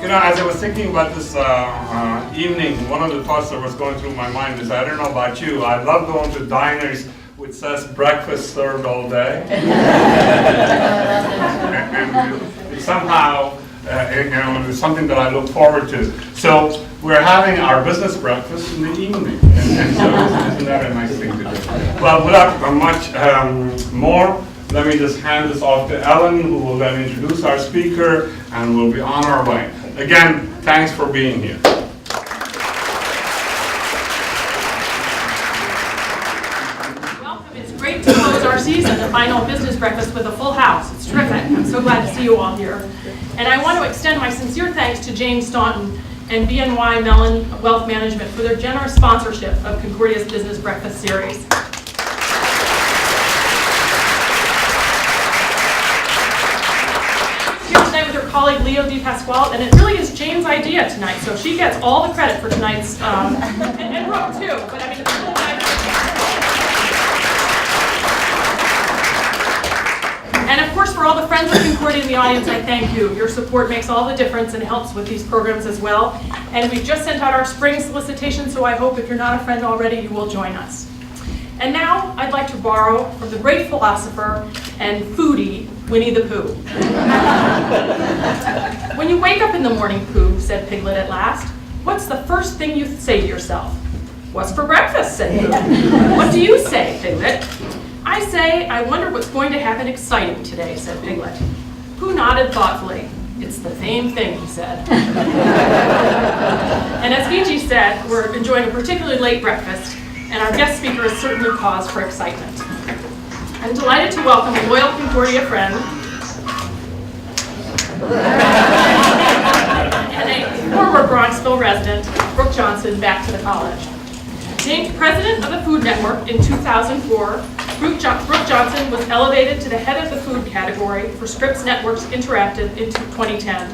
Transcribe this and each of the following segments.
As I was thinking about this evening, one of the thoughts that was going through my mind is, I don't know about you, I love going to diners which says breakfast served all day. and somehow, it's something that I look forward to. So we're having our business breakfast in the evening, and so isn't that a nice thing to do? Well, without much more, let me just hand this off to Ellen, who will then introduce our speaker, and we'll be on our way. Again, thanks for being here. Welcome. It's great to close our season, the final business breakfast, with a full house. It's terrific. I'm so glad to see you all here. And I want to extend my sincere thanks to Jane Staunton and BNY Mellon Wealth Management for their generous sponsorship of Concordia's Business Breakfast Series. Colleague Leo DePasquale, and it really is Jane's idea tonight, so she gets all the credit for tonight's, and Brooke too, but I mean, it's really nice. And of course, for all the friends of Concordia in the audience, I thank you. Your support makes all the difference and helps with these programs as well. And we've just sent out our spring solicitation, so I hope if you're not a friend already, you will join us. And now, I'd like to borrow from the great philosopher and foodie, Winnie the Pooh. When you wake up in the morning, Pooh, said Piglet at last, what's the first thing you say to yourself? What's for breakfast, said Pooh. What do you say, Piglet? I say, I wonder what's going to happen exciting today, said Piglet. Pooh nodded thoughtfully. It's the same thing, he said. And as Gigi said, we're enjoying a particularly late breakfast, and our guest speaker is certainly cause for excitement. I'm delighted to welcome a loyal Concordia friend and a former Bronxville resident, Brooke Johnson, back to the college. Named president of the Food Network in 2004, Brooke Johnson was elevated to the head of the food category for Scripps Networks Interactive in 2010.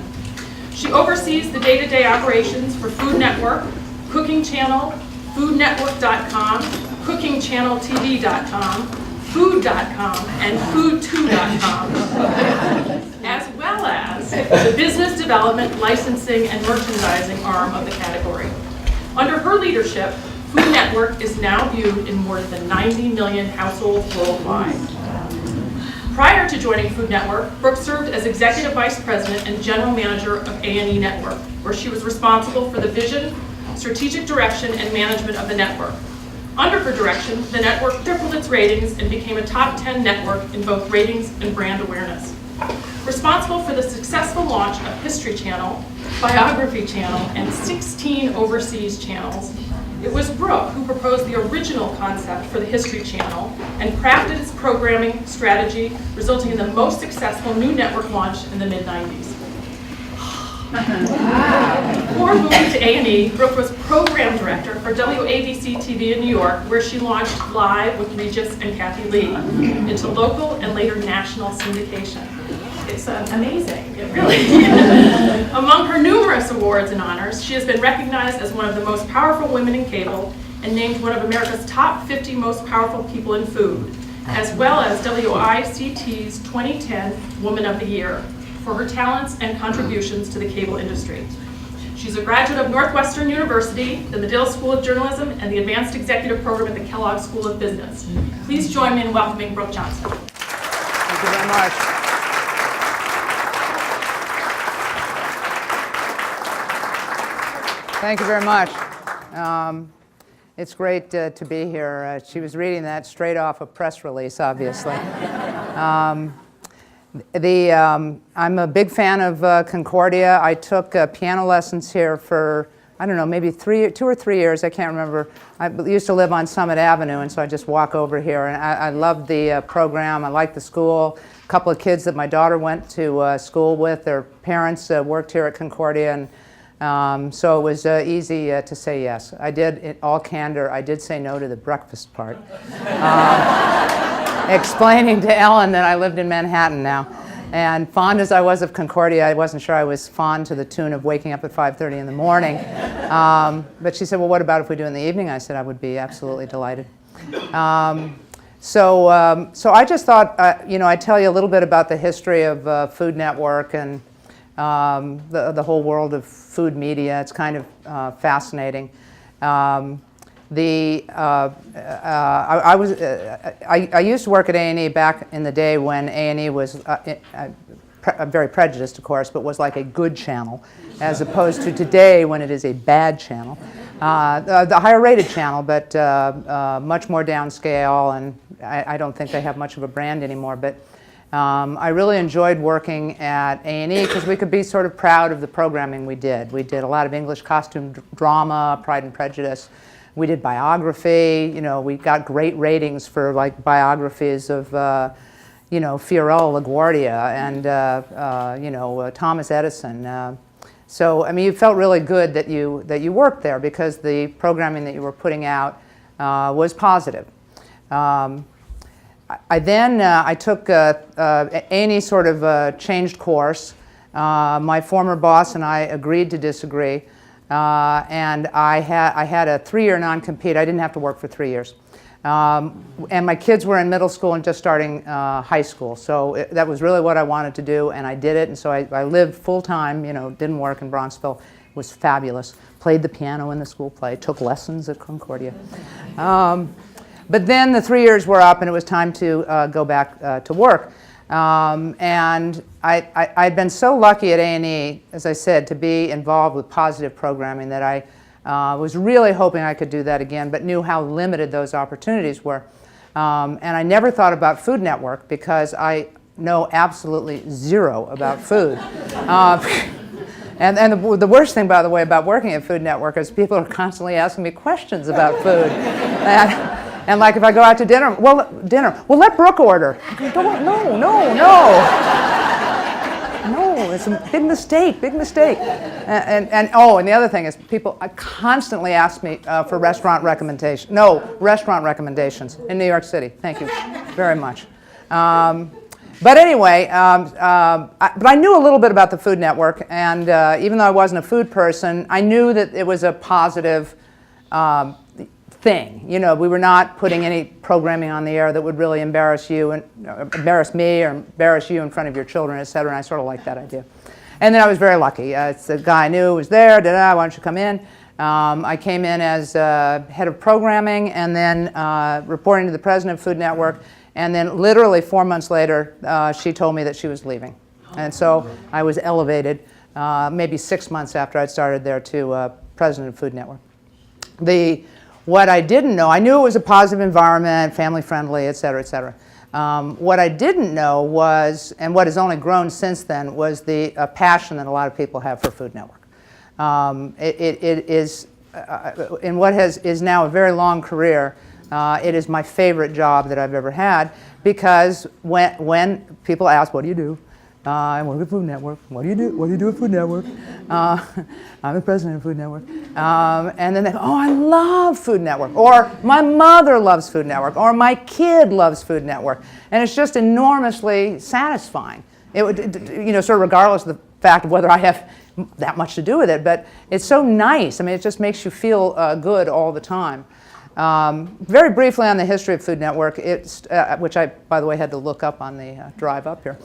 She oversees the day-to-day operations for Food Network, Cooking Channel, FoodNetwork.com, CookingChannelTV.com, Food.com, and Food2.com, as well as the business development, licensing, and merchandising arm of the category. Under her leadership, Food Network is now viewed in more than 90 million households worldwide. Prior to joining Food Network, Brooke served as Executive Vice President and General Manager of A&E Network, where she was responsible for the vision, strategic direction, and management of the network. Under her direction, the network tripled its ratings and became a top 10 network in both ratings and brand awareness. Responsible for the successful launch of History Channel, Biography Channel, and 16 overseas channels, it was Brooke who proposed the original concept for the History Channel and crafted its programming strategy, resulting in the most successful new network launch in the mid-90s. Before moving to A&E, Brooke was program director for WABC TV in New York, where she launched Live with Regis and Kathy Lee into local and later national syndication. It's amazing, it really is. Among her numerous awards and honors, she has been recognized as one of the most powerful women in cable and named one of America's top 50 most powerful people in food, as well as WICT's 2010 Woman of the Year, for her talents and contributions to the cable industry. She's a graduate of Northwestern University, the Medill School of Journalism, and the Advanced Executive Program at the Kellogg School of Business. Please join me in welcoming Brooke Johnson. Thank you very much. Thank you very much. It's great to be here. She was reading that straight off a press release, obviously. I'm a big fan of Concordia. I took piano lessons here for, I don't know, maybe 2 or 3 years, I can't remember. I used to live on Summit Avenue, and so I just walk over here, and I loved the program. I liked the school. A couple of kids that my daughter went to school with, their parents worked here at Concordia, and so it was easy to say yes. I did, in all candor, I did say no to the breakfast part, explaining to Ellen that I lived in Manhattan now. And fond as I was of Concordia, I wasn't sure I was fond to the tune of waking up at 5:30 in the morning. But she said, well, what about if we do it in the evening? I said, I would be absolutely delighted. So I just thought, I'd tell you a little bit about the history of Food Network and the whole world of food media. It's kind of fascinating. I used to work at A&E back in the day when A&E was very prejudiced, of course, but was like a good channel, as opposed to today when it is a bad channel. The higher rated channel, but much more downscale, and I don't think they have much of a brand anymore. But I really enjoyed working at A&E because we could be sort of proud of the programming we did. We did a lot of English costume drama, Pride and Prejudice. We did biography. We got great ratings for like biographies of, Fiorello LaGuardia and Thomas Edison. So I mean, you felt really good that you worked there because the programming that you were putting out was positive. I took A&E sort of changed course. My former boss and I agreed to disagree. And I had a 3-year non-compete. I didn't have to work for 3 years. And my kids were in middle school and just starting high school. So that was really what I wanted to do, and I did it. And so I lived full-time, didn't work in Bronxville. It was fabulous. Played the piano in the school play, took lessons at Concordia. But then the 3 years were up, and it was time to go back to work. And I'd been so lucky at A&E, as I said, to be involved with positive programming that I was really hoping I could do that again, but knew how limited those opportunities were. And I never thought about Food Network because I know absolutely zero about food. And the worst thing, by the way, about working at Food Network is people are constantly asking me questions about food. And like if I go out to dinner, well, let Brooke order. No, it's a big mistake. And the other thing is people constantly ask me for restaurant recommendations. Restaurant recommendations in New York City. Thank you very much. But anyway, but I knew a little bit about the Food Network, and even though I wasn't a food person, I knew that it was a positive thing. We were not putting any programming on the air that would really embarrass you and embarrass me or embarrass you in front of your children, et cetera, and I sort of liked that idea. And then I was very lucky. It's the guy I knew was there, why don't you come in? I came in as head of programming and then reporting to the president of Food Network, and then literally 4 months later, she told me that she was leaving. And so I was elevated maybe 6 months after I'd started there to president of Food Network. What I didn't know, I knew it was a positive environment, family friendly, et cetera, et cetera. What I didn't know was, and what has only grown since then, was the passion that a lot of people have for Food Network. It is, in what is now a very long career, it is my favorite job that I've ever had because when people ask, what do you do? I work at Food Network. What do you do? What do you do at Food Network? I'm the president of Food Network. And then they go, oh, I love Food Network. Or my mother loves Food Network. Or my kid loves Food Network. And it's just enormously satisfying. It would, sort of regardless of the fact of whether I have that much to do with it. But it's so nice. I mean, it just makes you feel good all the time. Very briefly on the history of Food Network, which I, by the way, had to look up on the drive up here.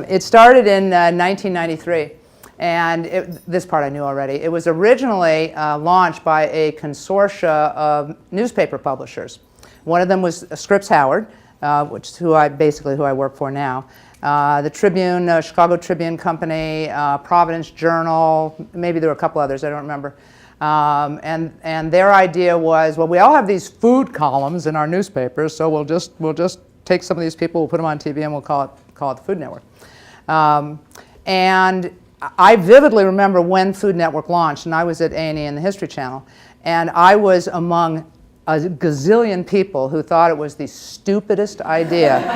It started in 1993, and this part I knew already. It was originally launched by a consortia of newspaper publishers. One of them was Scripps Howard, which is who I work for now. The Tribune, Chicago Tribune Company, Providence Journal, maybe there were a couple others, I don't remember. And their idea was, well, we all have these food columns in our newspapers, so we'll just take some of these people, we'll put them on TV, and we'll call it the Food Network. And I vividly remember when Food Network launched, and I was at A&E and the History Channel, and I was among a gazillion people who thought it was the stupidest idea.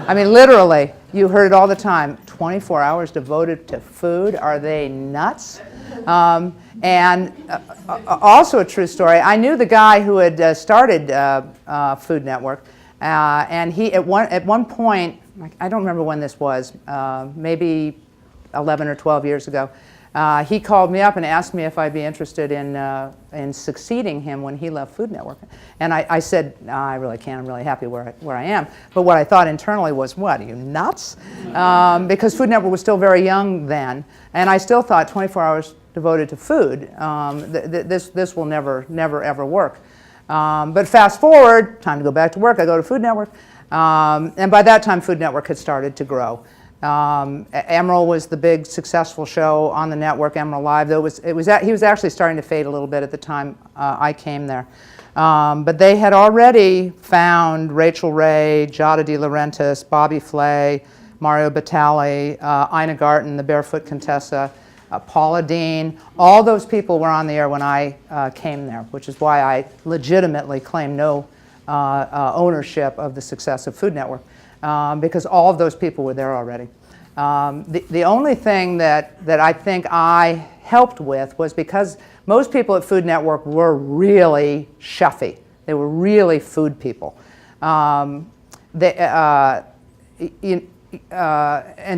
I mean, literally, you heard it all the time, 24 hours devoted to food, are they nuts? And also a true story, I knew the guy who had started Food Network, and he, at one point, I don't remember when this was, maybe 11 or 12 years ago, he called me up and asked me if I'd be interested in succeeding him when he left Food Network. And I said, no, I really can't, I'm really happy where I am. But what I thought internally was, what, are you nuts? Because Food Network was still very young then, and I still thought 24 hours devoted to food, this will never ever work. But fast forward, time to go back to work, I go to Food Network, and by that time Food Network had started to grow. Emerald was the big successful show on the network, Emerald Live, though he was actually starting to fade a little bit at the time I came there. But they had already found Rachel Ray, Giada De Laurentiis, Bobby Flay, Mario Batali, Ina Garten, the Barefoot Contessa, Paula Dean. All those people were on the air when I came there, which is why I legitimately claim no ownership of the success of Food Network. Because all of those people were there already. The only thing that I think I helped with was because most people at Food Network were really chefy. They were really food people. And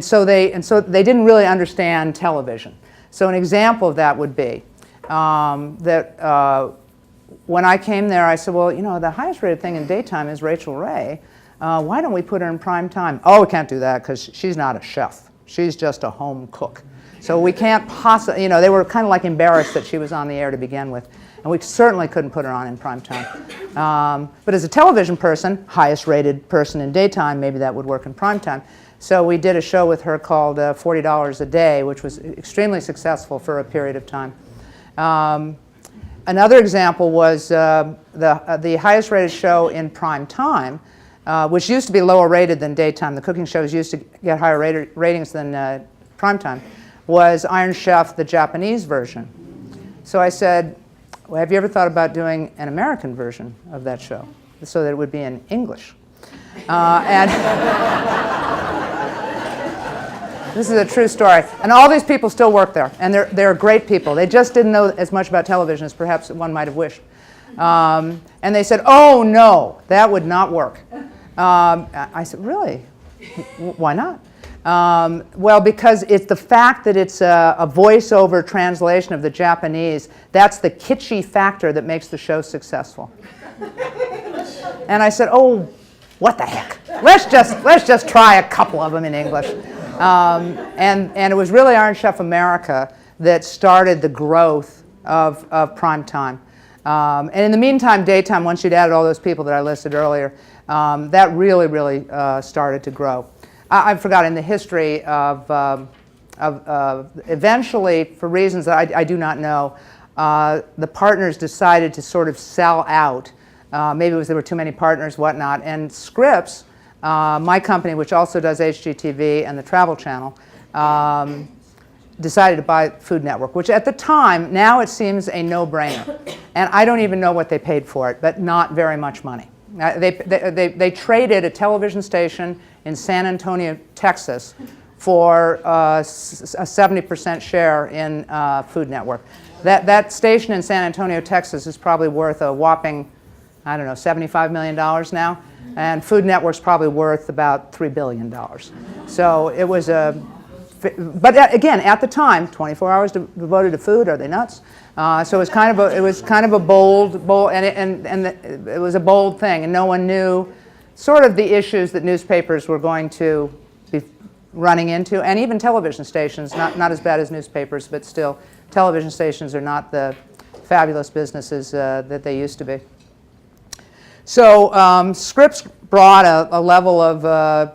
so they didn't really understand television. So an example of that would be that when I came there, I said, well, you know, the highest rated thing in daytime is Rachel Ray. Why don't we put her in prime time? Oh, we can't do that because she's not a chef. She's just a home cook. So we can't possibly, you know, they were kind of like embarrassed that she was on the air to begin with. And we certainly couldn't put her on in prime time. But as a television person, highest rated person in daytime, maybe that would work in prime time. So we did a show with her called $40 a Day, which was extremely successful for a period of time. Another example was the highest rated show in prime time, which used to be lower rated than daytime. The cooking shows used to get higher ratings than primetime, was Iron Chef, the Japanese version. So I said, well, have you ever thought about doing an American version of that show so that it would be in English? And this is a true story. And all these people still work there, and they're great people. They just didn't know as much about television as perhaps one might have wished. And they said, oh, no, that would not work. I said, really? Why not? Well, because it's the fact that it's a voiceover translation of the Japanese, that's the kitschy factor that makes the show successful. And I said, oh, what the heck? Let's just try a couple of them in English. And it was really Iron Chef America that started the growth of prime time. And in the meantime, daytime, once you'd added all those people that I listed earlier, that really started to grow. I forgot in the history of eventually, for reasons that I do not know, the partners decided to sort of sell out. Maybe it was there were too many partners, whatnot. And Scripps, my company, which also does HGTV and the Travel Channel, decided to buy Food Network, which at the time, now it seems a no-brainer. And I don't even know what they paid for it, but not very much money. They traded a television station in San Antonio, Texas, for a 70% share in Food Network. That station in San Antonio, Texas is probably worth a whopping, I don't know, $75 million now. And Food Network's probably worth about $3 billion. So it was a... But again, at the time, 24 hours devoted to food, are they nuts? So it was kind of a bold, and it was a bold thing, and no one knew sort of the issues that newspapers were going to be running into, and even television stations, not as bad as newspapers, but still, television stations are not the fabulous businesses that they used to be. So Scripps brought a level of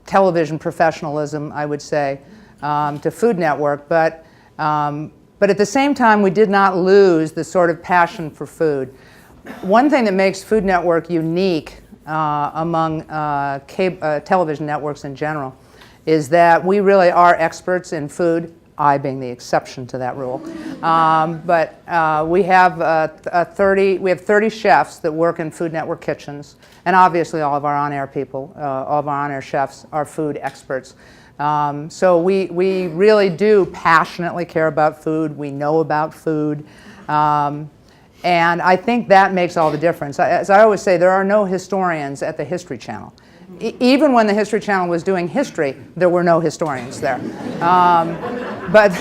television professionalism, I would say, to Food Network, but at the same time, we did not lose the sort of passion for food. One thing that makes Food Network unique among television networks in general is that we really are experts in food I being the exception to that rule. But we have 30 chefs that work in Food Network kitchens, and obviously all of our on-air people, all of our on-air chefs are food experts. So we really do passionately care about food. We know about food. And I think that makes all the difference. As I always say, there are no historians at the History Channel. Even when the History Channel was doing history, there were no historians there. But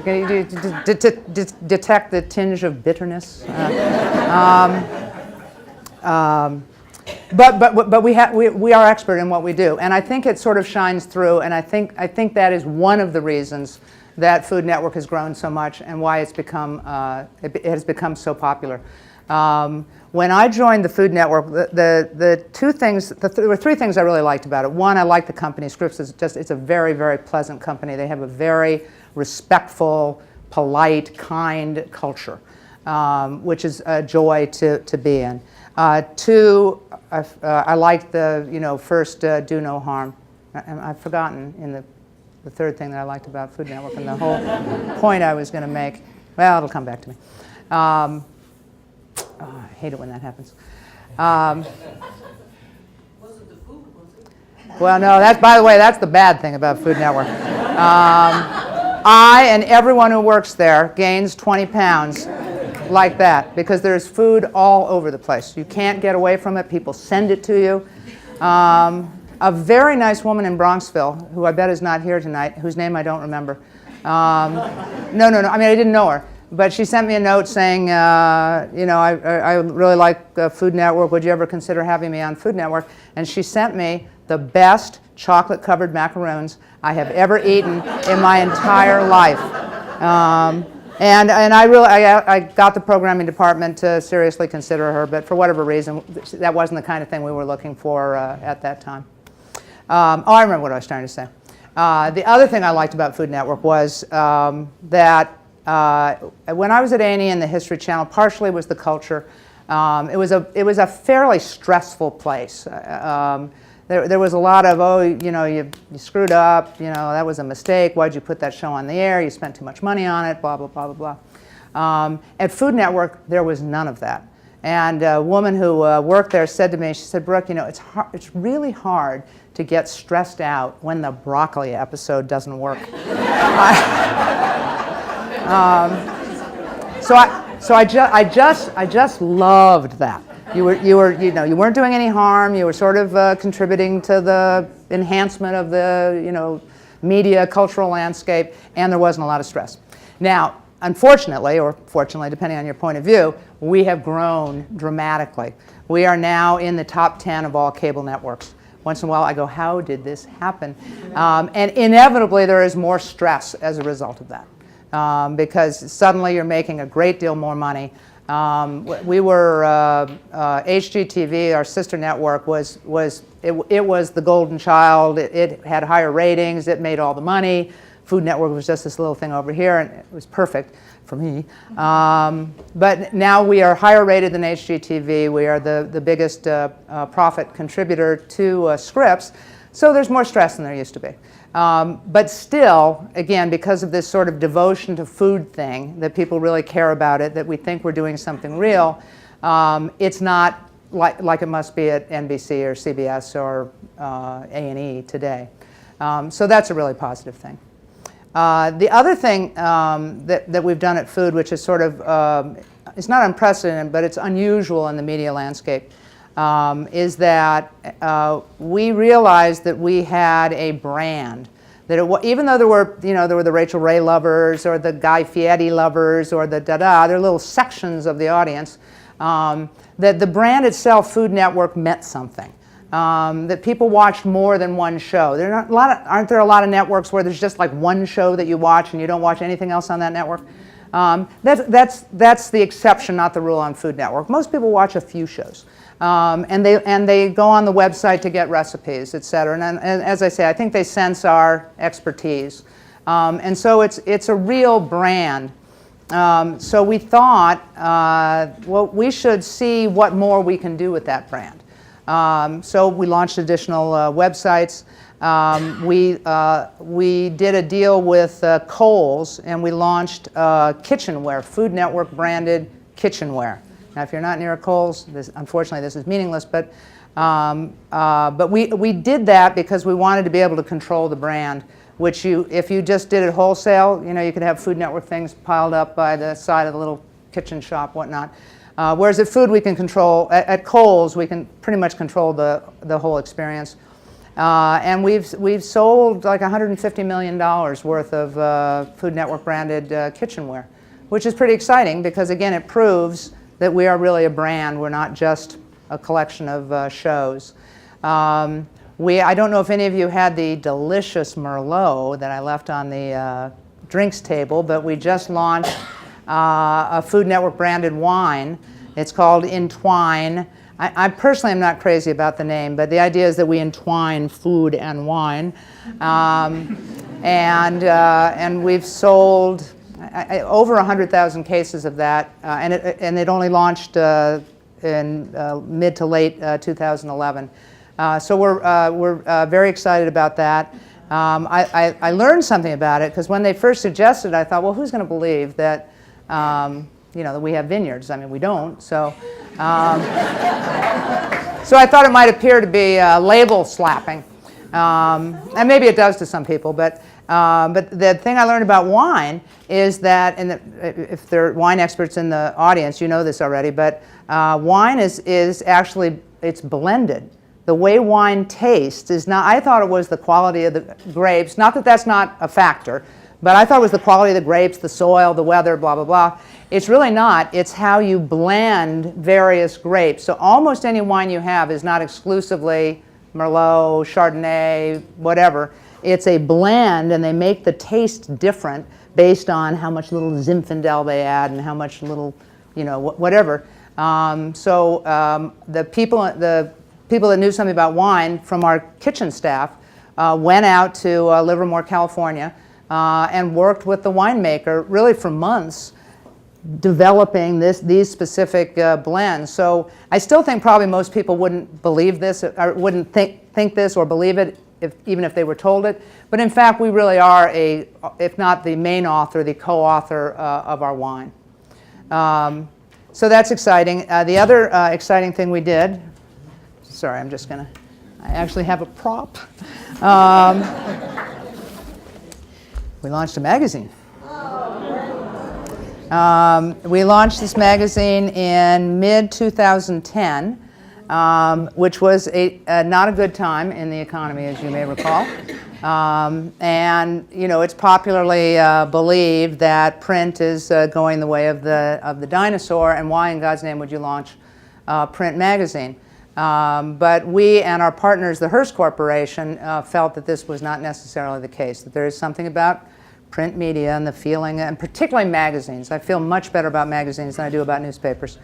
can you detect the tinge of bitterness? But we are expert in what we do, and I think it sort of shines through. And I think that is one of the reasons that Food Network has grown so much and why it's become it has become so popular. When I joined the Food Network, there were three things I really liked about it. One, I liked the company. Scripps it's a very, very pleasant company. They have a very respectful, polite, kind culture, which is a joy to be in. Two, I liked the first do no harm. I've forgotten in the third thing that I liked about Food Network and the whole point I was going to make. Well, it'll come back to me. I hate it when that happens. Was it the food? Was it? Well, no. By the way, that's the bad thing about Food Network. I and everyone who works there gains 20 pounds like that because there's food all over the place. You can't get away from it. People send it to you. A very nice woman in Bronxville, who I bet is not here tonight, whose name I don't remember. No. I mean, I didn't know her. But she sent me a note saying, I really like Food Network. Would you ever consider having me on Food Network? And she sent me the best chocolate-covered macaroons I have ever eaten in my entire life. And I got the programming department to seriously consider her, but for whatever reason, that wasn't the kind of thing we were looking for at that time. I remember what I was trying to say. The other thing I liked about Food Network was that when I was at A&E and the History Channel, partially was the culture. It was a fairly stressful place. There was a lot of, you screwed up, that was a mistake, why'd you put that show on the air, you spent too much money on it, blah, blah, blah, blah, blah. At Food Network, there was none of that. And a woman who worked there said to me, she said, Brooke, it's really hard to get stressed out when the broccoli episode doesn't work. So I just loved that. You weren't doing any harm. You were sort of contributing to the enhancement of the media cultural landscape, and there wasn't a lot of stress. Now, unfortunately, or fortunately, depending on your point of view, we have grown dramatically. We are now in the top 10 of all cable networks. Once in a while, I go, how did this happen? And inevitably, there is more stress as a result of that. Because suddenly you're making a great deal more money. We were HGTV, our sister network, was the golden child. It had higher ratings. It made all the money. Food Network was just this little thing over here, and it was perfect for me. But now we are higher rated than HGTV. We are the biggest profit contributor to Scripps. So there's more stress than there used to be. But still, again, because of this sort of devotion to food thing, that people really care about it, that we think we're doing something real, it's not like it must be at NBC or CBS or A&E today. So that's a really positive thing. The other thing that we've done at Food, which is sort of, it's not unprecedented, but it's unusual in the media landscape, is that we realized that we had a brand. That even though there were the Rachel Ray lovers or the Guy Fieri lovers or the there are little sections of the audience, that the brand itself, Food Network, meant something. That people watched more than one show. Aren't there a lot of networks where there's just like one show that you watch and you don't watch anything else on that network? That's the exception, not the rule on Food Network. Most people watch a few shows. And they go on the website to get recipes, et cetera. And as I say, I think they sense our expertise. And so it's a real brand. So we thought, well, we should see what more we can do with that brand. So we launched additional websites. We did a deal with Kohl's, and we launched kitchenware, Food Network branded kitchenware. Now, if you're not near a Kohl's, unfortunately this is meaningless, but we did that because we wanted to be able to control the brand, which if you just did it wholesale, you could have Food Network things piled up by the side of the little kitchen shop, whatnot. Whereas at food we can control, at Kohl's we can pretty much control the whole experience. And we've sold like $150 million worth of Food Network branded kitchenware, which is pretty exciting because again it proves that we are really a brand. We're not just a collection of shows. I don't know if any of you had the delicious Merlot that I left on the drinks table, but we just launched a Food Network branded wine. It's called Entwine. I personally am not crazy about the name, but the idea is that we entwine food and wine. And we've sold over 100,000 cases of that, and it only launched in mid to late 2011. So we're very excited about that. I learned something about it because when they first suggested it, I thought, well, who's going to believe that that we have vineyards? I mean, we don't. So so I thought it might appear to be label slapping, and maybe it does to some people. But the thing I learned about wine is that, and if there are wine experts in the audience, you know this already, but wine is actually, it's blended. The way wine tastes is not, I thought it was the quality of the grapes, not that that's not a factor, but I thought it was the quality of the grapes, the soil, the weather, blah, blah, blah. It's really not. It's how you blend various grapes. So almost any wine you have is not exclusively Merlot, Chardonnay, whatever. It's a blend, and they make the taste different based on how much little Zinfandel they add and how much little, whatever. The people that knew something about wine from our kitchen staff went out to Livermore, California, and worked with the winemaker really for months, developing these specific blends. So I still think probably most people wouldn't believe this, or wouldn't think this or believe it, even if they were told it. But in fact, we really are if not the main author, the co-author of our wine. So that's exciting. The other exciting thing we did, sorry, I actually have a prop. We launched a magazine. We launched this magazine in mid-2010, which was not a good time in the economy, as you may recall. And it's popularly believed that print is going the way of the dinosaur, and why in God's name would you launch a print magazine? But we and our partners, the Hearst Corporation, felt that this was not necessarily the case, that there is something about print media and the feeling, and particularly magazines. I feel much better about magazines than I do about newspapers.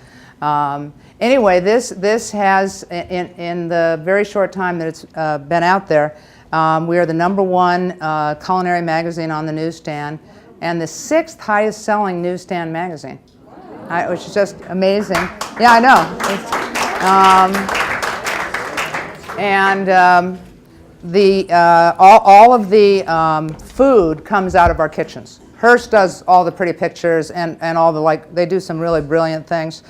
Anyway, this has, in the very short time that it's been out there, we are the #1 culinary magazine on the newsstand and the 6th highest selling newsstand magazine, which is just amazing. Yeah, I know. All of the food comes out of our kitchens. Hearst does all the pretty pictures and all the, they do some really brilliant things.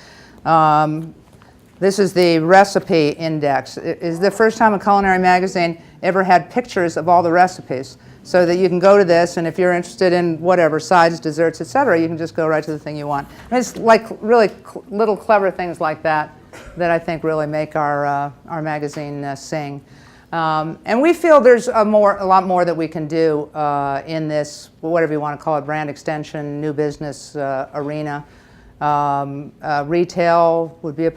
This is the recipe index. It is the first time a culinary magazine ever had pictures of all the recipes, so that you can go to this, and if you're interested in whatever, sides, desserts, etc., you can just go right to the thing you want. And it's like really little clever things like that that I think really make our magazine sing. And we feel there's a lot more that we can do in this, whatever you want to call it, brand extension, new business arena. Retail would be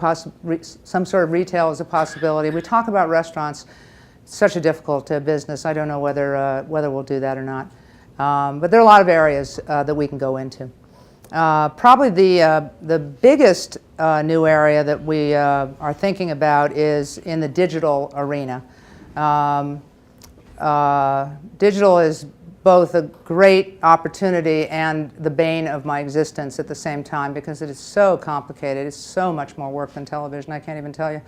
some sort of retail is a possibility. We talk about restaurants. It's such a difficult business. I don't know whether we'll do that or not. But there are a lot of areas that we can go into. Probably the biggest new area that we are thinking about is in the digital arena. Digital is both a great opportunity and the bane of my existence at the same time, because it is so complicated. It's so much more work than television, I can't even tell you.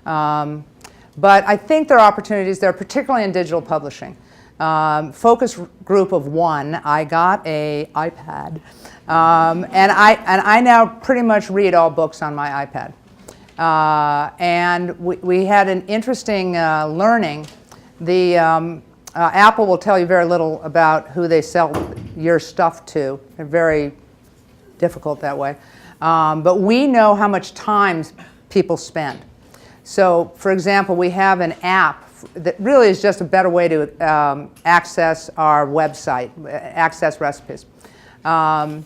But I think there are opportunities there, particularly in digital publishing. Focus group of one, I got an iPad. And I now pretty much read all books on my iPad. And we had an interesting learning. Apple will tell you very little about who they sell your stuff to. They're very difficult that way. But we know how much time people spend. So, for example, we have an app that really is just a better way to access our website, access recipes. On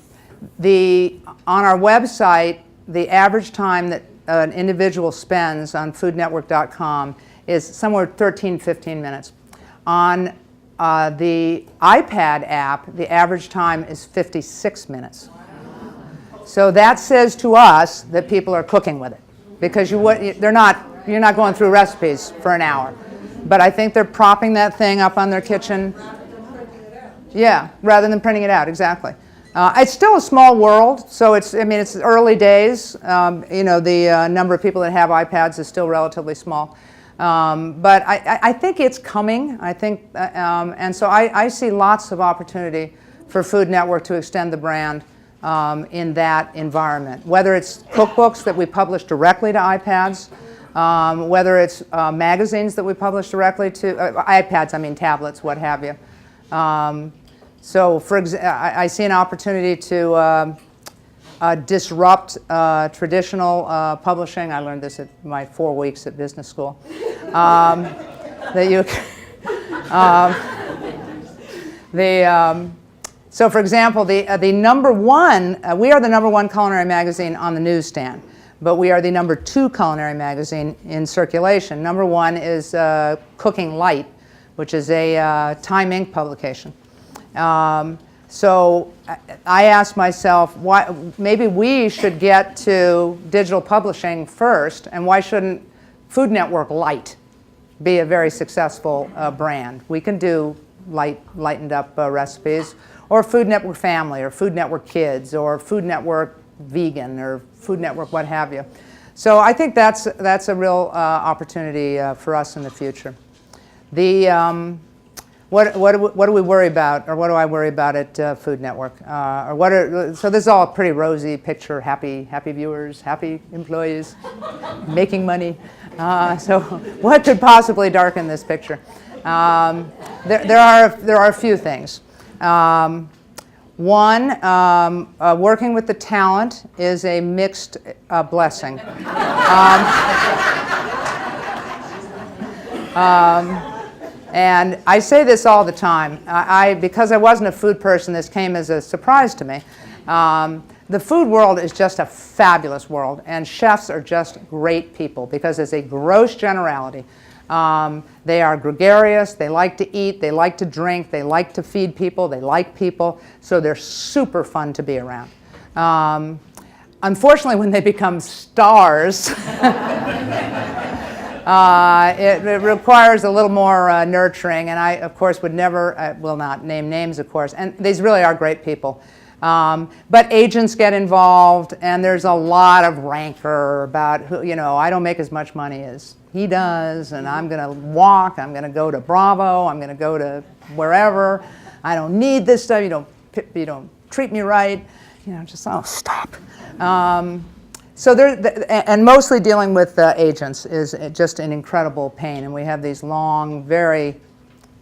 our website, the average time that an individual spends on foodnetwork.com is somewhere 13, 15 minutes. On the iPad app, the average time is 56 minutes. So that says to us that people are cooking with it, because you're not going through recipes for an hour. But I think they're propping that thing up on their kitchen. Yeah, rather than printing it out, exactly. It's still a small world, so it's early days. The number of people that have iPads is still relatively small. But I think it's coming. And so I see lots of opportunity for Food Network to extend the brand in that environment. Whether it's cookbooks that we publish directly to iPads, whether it's magazines that we publish directly to iPads, tablets, what have you. So, I see an opportunity to disrupt traditional publishing. I learned this at my 4 weeks at business school. So, for example, the number one, we are the number one culinary magazine on the newsstand, but we are the number 2 culinary magazine in circulation. Number 1 is Cooking Light, which is a Time Inc. publication. So I asked myself, why, maybe we should get to digital publishing first, and why shouldn't Food Network Light be a very successful brand? We can do lightened up recipes, or Food Network Family, or Food Network Kids, or Food Network Vegan, or Food Network what have you. So I think that's a real opportunity for us in the future. What do we worry about, or what do I worry about at Food Network? So this is all a pretty rosy picture, happy viewers, happy employees, making money. So what could possibly darken this picture? There are a few things. One, working with the talent is a mixed blessing. And I say this all the time. Because I wasn't a food person, this came as a surprise to me. The food world is just a fabulous world, and chefs are just great people, because as a gross generality, they are gregarious, they like to eat, they like to drink, they like to feed people, they like people, so they're super fun to be around. Unfortunately, when they become stars, it requires a little more nurturing, and I, of course, would never, will not name names, of course, and these really are great people. But agents get involved, and there's a lot of rancor about, I don't make as much money as he does, and I'm going to walk, I'm going to go to Bravo, I'm going to go to wherever, I don't need this stuff, you don't treat me right, stop. So and mostly dealing with agents is just an incredible pain, and we have these long, very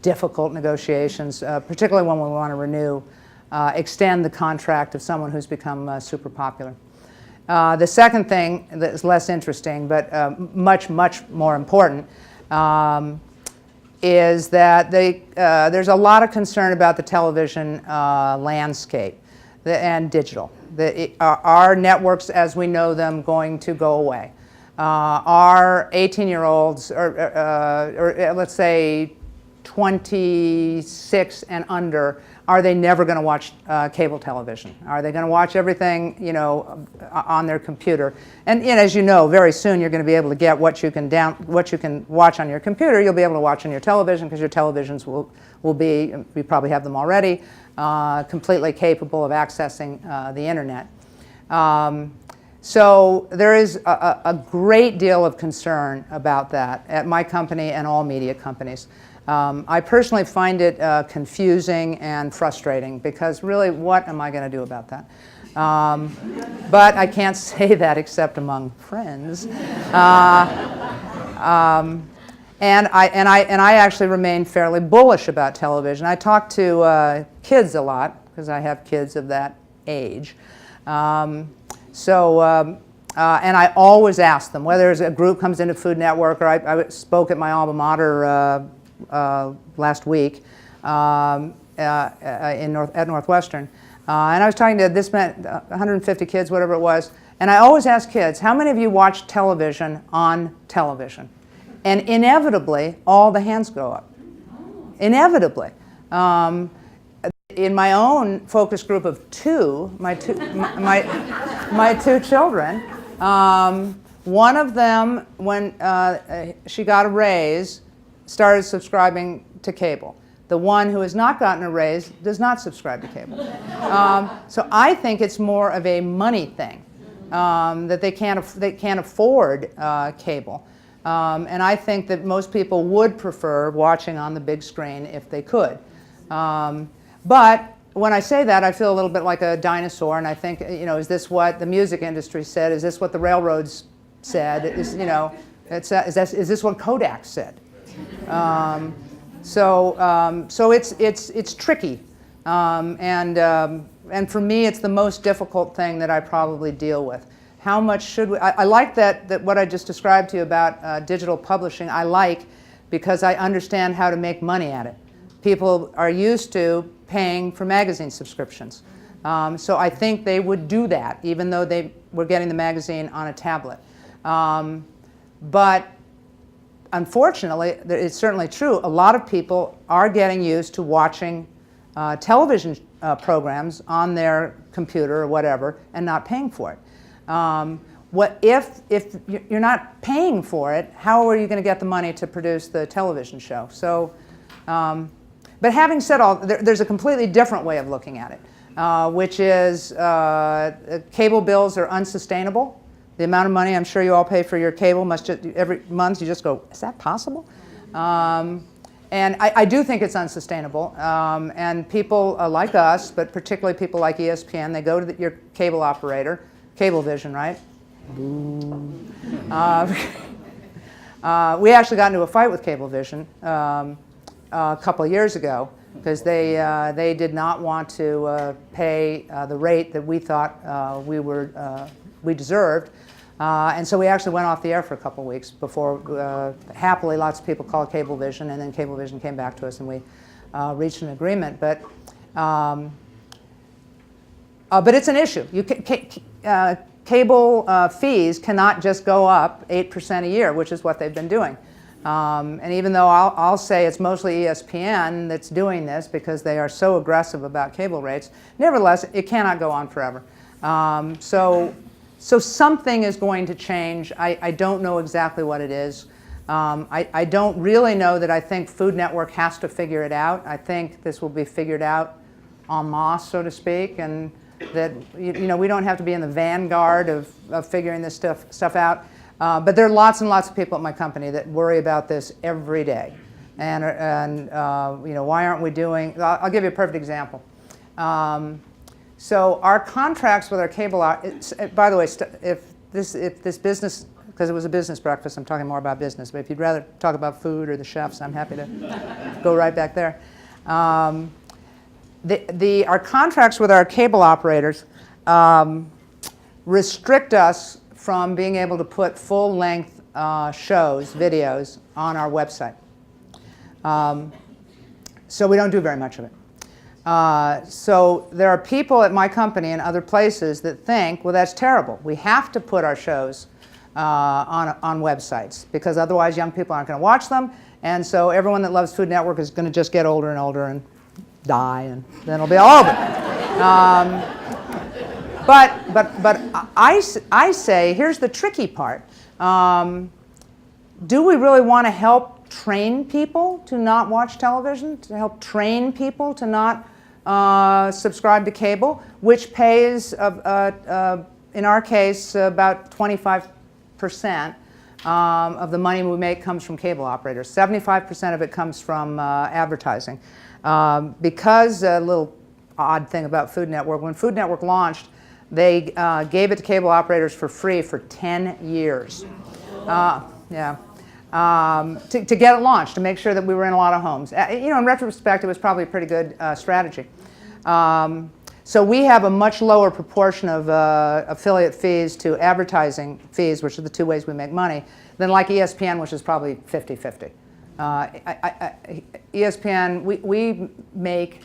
difficult negotiations, particularly when we want to extend the contract of someone who's become super popular. The second thing that is less interesting, but much more important, is that there's a lot of concern about the television landscape and digital. Our networks as we know them going to go away. Our 18-year-olds, or let's say 26 and under, are they never going to watch cable television? Are they going to watch everything, on their computer? And as you know, very soon you're going to be able to get what you can watch on your computer. You'll be able to watch on your television, because your televisions will be, you probably have them already, completely capable of accessing the internet. So there is a great deal of concern about that at my company and all media companies. I personally find it confusing and frustrating, because really, what am I going to do about that? But I can't say that except among friends. And I actually remain fairly bullish about television. I talk to kids a lot, because I have kids of that age. And I always ask them, whether a group comes into Food Network, or I spoke at my alma mater last week at Northwestern, and I was talking to 150 kids, whatever it was, and I always ask kids, how many of you watch television on television? And inevitably, all the hands go up. Inevitably. In my own focus group of two, my two children, one of them, when she got a raise, started subscribing to cable. The one who has not gotten a raise does not subscribe to cable. So I think it's more of a money thing, that they can't afford cable. And I think that most people would prefer watching on the big screen if they could. But when I say that, I feel a little bit like a dinosaur, and I think, is this what the music industry said? Is this what the railroads said? Is this what Kodak said? So it's tricky, and for me, it's the most difficult thing that I probably deal with. How much should we? I like that what I just described to you about digital publishing. I like, because I understand how to make money at it. People are used to paying for magazine subscriptions. So I think they would do that, even though they were getting the magazine on a tablet. But unfortunately, it's certainly true, a lot of people are getting used to watching television programs on their computer or whatever, and not paying for it. If you're not paying for it, how are you going to get the money to produce the television show? So, but having said all, there's a completely different way of looking at it, which is cable bills are unsustainable. The amount of money I'm sure you all pay for your cable must just, every month you just go, is that possible? And I do think it's unsustainable. And people like us, but particularly people like ESPN, they go to your cable operator, Cablevision, right? We actually got into a fight with Cablevision a couple of years ago, because they did not want to pay the rate that we thought we deserved. And so we actually went off the air for a couple of weeks before, happily, lots of people called Cablevision, and then Cablevision came back to us and we reached an agreement. But it's an issue. Cable fees cannot just go up 8% a year, which is what they've been doing. And even though I'll say it's mostly ESPN that's doing this, because they are so aggressive about cable rates, nevertheless, it cannot go on forever. So something is going to change. I don't know exactly what it is. I don't really know that I think Food Network has to figure it out. I think this will be figured out en masse, so to speak, and that we don't have to be in the vanguard of figuring this stuff out. But there are lots and lots of people at my company that worry about this every day. And why aren't we doing? I'll give you a perfect example. So our contracts with our cable, by the way, if this business, because it was a business breakfast, I'm talking more about business, but if you'd rather talk about food or the chefs, I'm happy to go right back there. Our contracts with our cable operators restrict us from being able to put full-length shows, videos, on our website. So we don't do very much of it. So there are people at my company and other places that think, well, that's terrible. We have to put our shows on websites, because otherwise young people aren't going to watch them, and so everyone that loves Food Network is going to just get older and older and die, and then it'll be all over. But I say, here's the tricky part. Do we really want to help train people to not watch television, to help train people to not subscribe to cable, which pays, in our case, about 25% of the money we make comes from cable operators. 75% of it comes from advertising. Because a little odd thing about Food Network, when Food Network launched, they gave it to cable operators for free for 10 years. Yeah. To get it launched, to make sure that we were in a lot of homes. In retrospect, it was probably a pretty good strategy. So we have a much lower proportion of affiliate fees to advertising fees, which are the two ways we make money, than like ESPN, which is probably 50-50. ESPN, we make,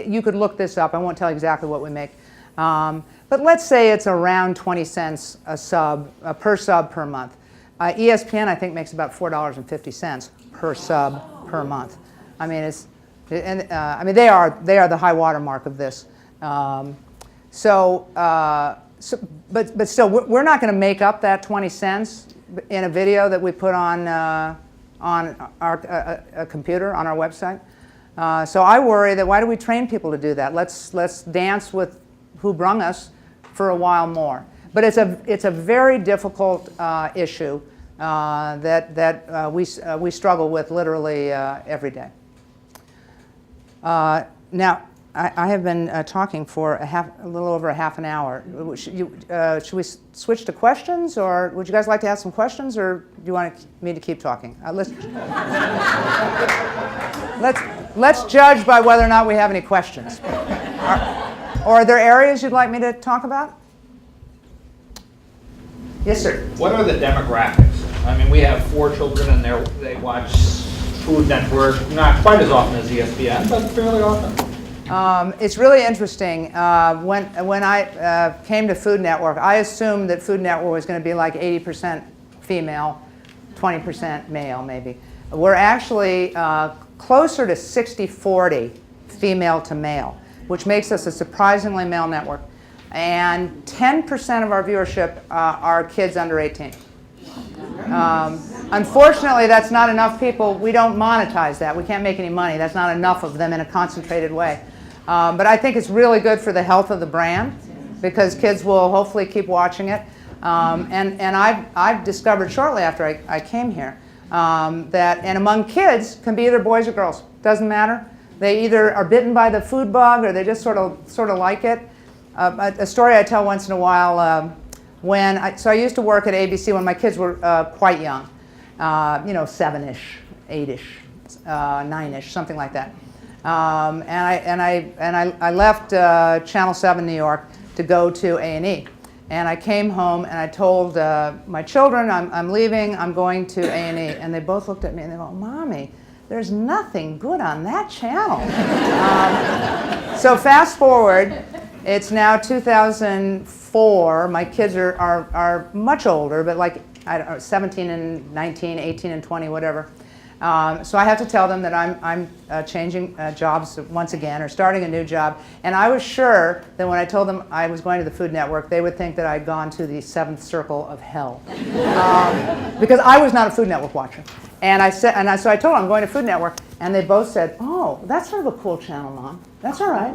you could look this up, I won't tell you exactly what we make, but let's say it's around 20 cents a sub, per sub per month. ESPN, I think, makes about $4.50 per sub per month. I mean, they are the high water mark of this. But still, we're not going to make up that 20 cents in a video that we put on our computer, on our website. So I worry that why do we train people to do that? Let's dance with who brung us for a while more. But it's a very difficult issue that we struggle with literally every day. Now, I have been talking for a little over a half an hour. Should we switch to questions, or would you guys like to ask some questions, or do you want me to keep talking? Let's judge by whether or not we have any questions. Are there areas you'd like me to talk about? Yes, sir. What are the demographics? I mean, we have 4 children, and they watch Food Network not quite as often as ESPN, but fairly often. It's really interesting. When I came to Food Network, I assumed that Food Network was going to be like 80% female, 20% male, maybe. We're actually closer to 60-40 female to male, which makes us a surprisingly male network. And 10% of our viewership are kids under 18. Unfortunately, that's not enough people. We don't monetize that. We can't make any money. That's not enough of them in a concentrated way. But I think it's really good for the health of the brand, because kids will hopefully keep watching it. And I've discovered shortly after I came here that, and among kids, can be either boys or girls. Doesn't matter. They either are bitten by the food bug, or they just sort of like it. A story I tell once in a while. So I used to work at ABC when my kids were quite young, 7-ish, 8-ish, 9-ish, something like that. And I left Channel 7 New York to go to A&E. And I came home and I told my children, I'm leaving, I'm going to A&E. And they both looked at me and they go, Mommy, there's nothing good on that channel. So fast forward, it's now 2004. My kids are much older, but like, I don't know, 17 and 19, 18 and 20, whatever. So I have to tell them that I'm changing jobs once again, or starting a new job. And I was sure that when I told them I was going to the Food Network, they would think that I'd gone to the 7th circle of hell. Because I was not a Food Network watcher. And so I told them I'm going to Food Network, and they both said, oh, that's sort of a cool channel, Mom. That's all right.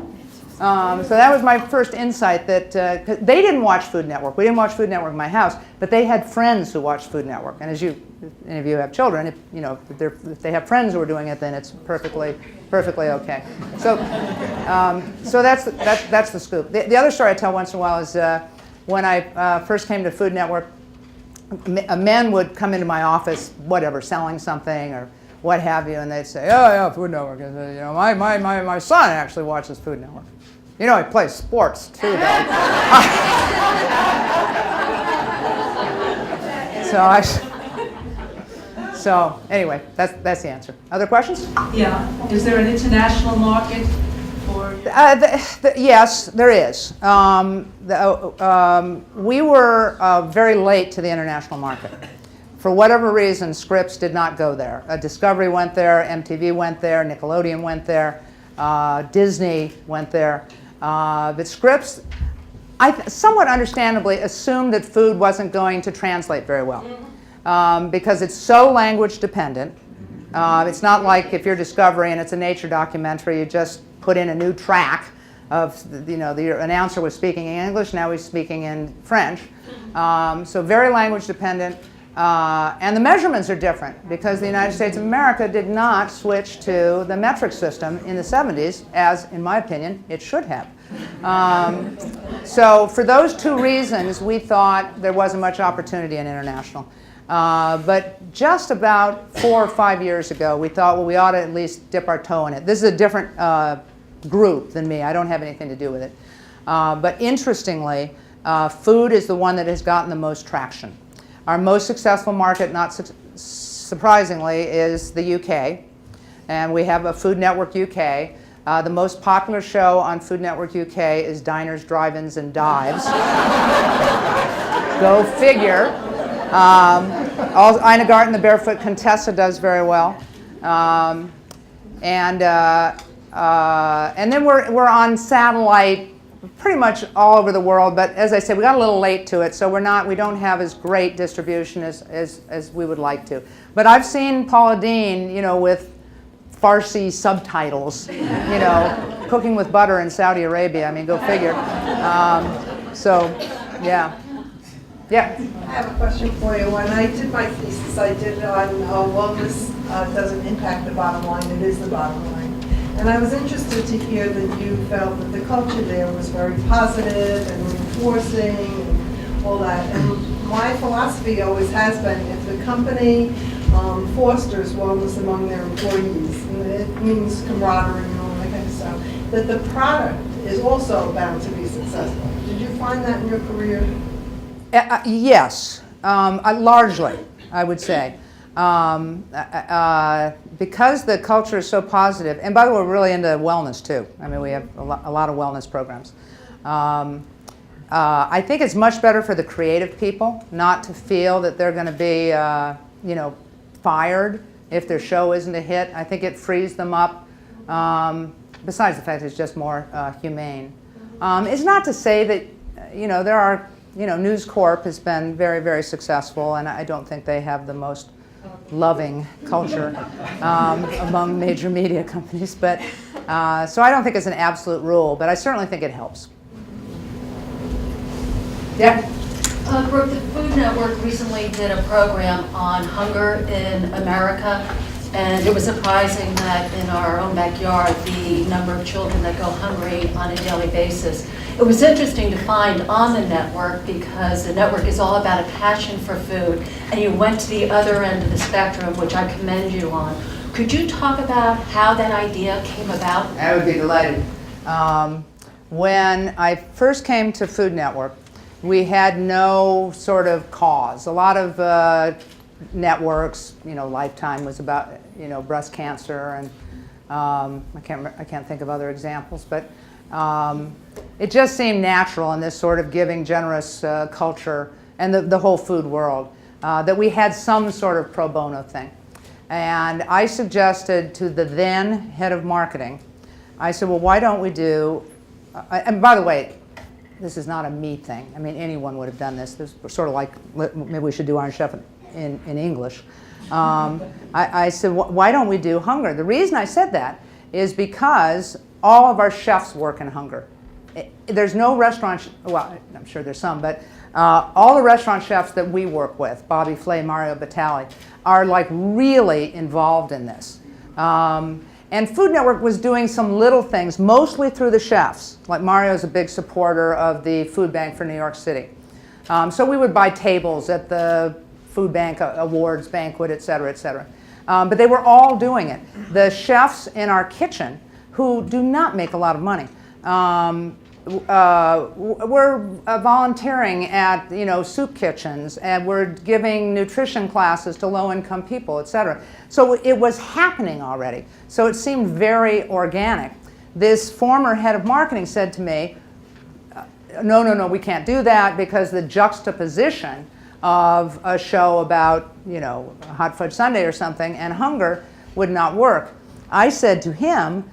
So that was my first insight that they didn't watch Food Network. We didn't watch Food Network in my house, but they had friends who watched Food Network. And as any of you have children, if they have friends who are doing it, then it's perfectly okay. So that's the scoop. The other story I tell once in a while is when I first came to Food Network, men would come into my office, whatever, selling something or what have you, and they'd say, oh yeah, Food Network. My son actually watches Food Network. He plays sports too, though. So anyway, that's the answer. Other questions? Yeah. Is there an international market for? Yes, there is. We were very late to the international market. For whatever reason, Scripps did not go there. Discovery went there, MTV went there, Nickelodeon went there, Disney went there. But Scripps, somewhat understandably, assumed that food wasn't going to translate very well because it's so language dependent. It's not like if you're Discovery and it's a nature documentary, you just put in a new track of, the announcer was speaking in English, now he's speaking in French. So very language dependent. And the measurements are different because the United States of America did not switch to the metric system in the 70s, as, in my opinion, it should have. So for those two reasons, we thought there wasn't much opportunity in international. But just about 4 or 5 years ago, we thought, well, we ought to at least dip our toe in it. This is a different group than me. I don't have anything to do with it. But interestingly, food is the one that has gotten the most traction. Our most successful market, not surprisingly, is the UK. And we have a Food Network UK. The most popular show on Food Network UK is Diners, Drive-Ins, and Dives. Go figure. Ina Garten, the Barefoot Contessa, does very well. And then we're on satellite pretty much all over the world, but as I said, we got a little late to it, so we don't have as great distribution as we would like to. But I've seen Paula Deen, with Farsi subtitles, cooking with butter in Saudi Arabia. I mean, go figure. So, yeah. Yeah. I have a question for you. When I did my thesis, I did on wellness doesn't impact the bottom line, it is the bottom line. And I was interested to hear that you felt that the culture there was very positive and reinforcing and all that. And my philosophy always has been, if the company fosters wellness among their employees, and it means camaraderie and all that kind of stuff, that the product is also bound to be successful. Did you find that in your career? Yes, largely, I would say. Because the culture is so positive, and by the way, we're really into wellness too. I mean, we have a lot of wellness programs. I think it's much better for the creative people not to feel that they're going to be, fired if their show isn't a hit. I think it frees them up. Besides the fact that it's just more humane. It's not to say that, there are, News Corp has been very, very successful, and I don't think they have the most loving culture among major media companies. But so I don't think it's an absolute rule, but I certainly think it helps. Yeah. Brooke, the Food Network recently did a program on hunger in America, and it was surprising that in our own backyard, the number of children that go hungry on a daily basis. It was interesting to find on the network, because the network is all about a passion for food, and you went to the other end of the spectrum, which I commend you on. Could you talk about how that idea came about? I would be delighted. When I first came to Food Network, we had no sort of cause. A lot of networks, Lifetime was about, breast cancer, and I can't think of other examples, but it just seemed natural in this sort of giving, generous culture and the whole food world that we had some sort of pro bono thing. And I suggested to the then head of marketing, I said, well, why don't we do, and by the way, this is not a me thing. I mean, anyone would have done this. This was sort of like, maybe we should do Iron Chef in English. I said, why don't we do hunger? The reason I said that is because all of our chefs work in hunger. There's no restaurant, well, I'm sure there's some, but all the restaurant chefs that we work with, Bobby Flay, Mario Batali, are like really involved in this. And Food Network was doing some little things, mostly through the chefs. Like Mario's a big supporter of the Food Bank for New York City. So we would buy tables at the Food Bank Awards banquet, et cetera, et cetera. But they were all doing it. The chefs in our kitchen, who do not make a lot of money, we're volunteering at soup kitchens, and we're giving nutrition classes to low-income people, et cetera. So it was happening already. So it seemed very organic. this former head of marketing said to me, no, we can't do that because the juxtaposition of a show about, Hot Fudge Sundae or something and hunger would not work. I said to him,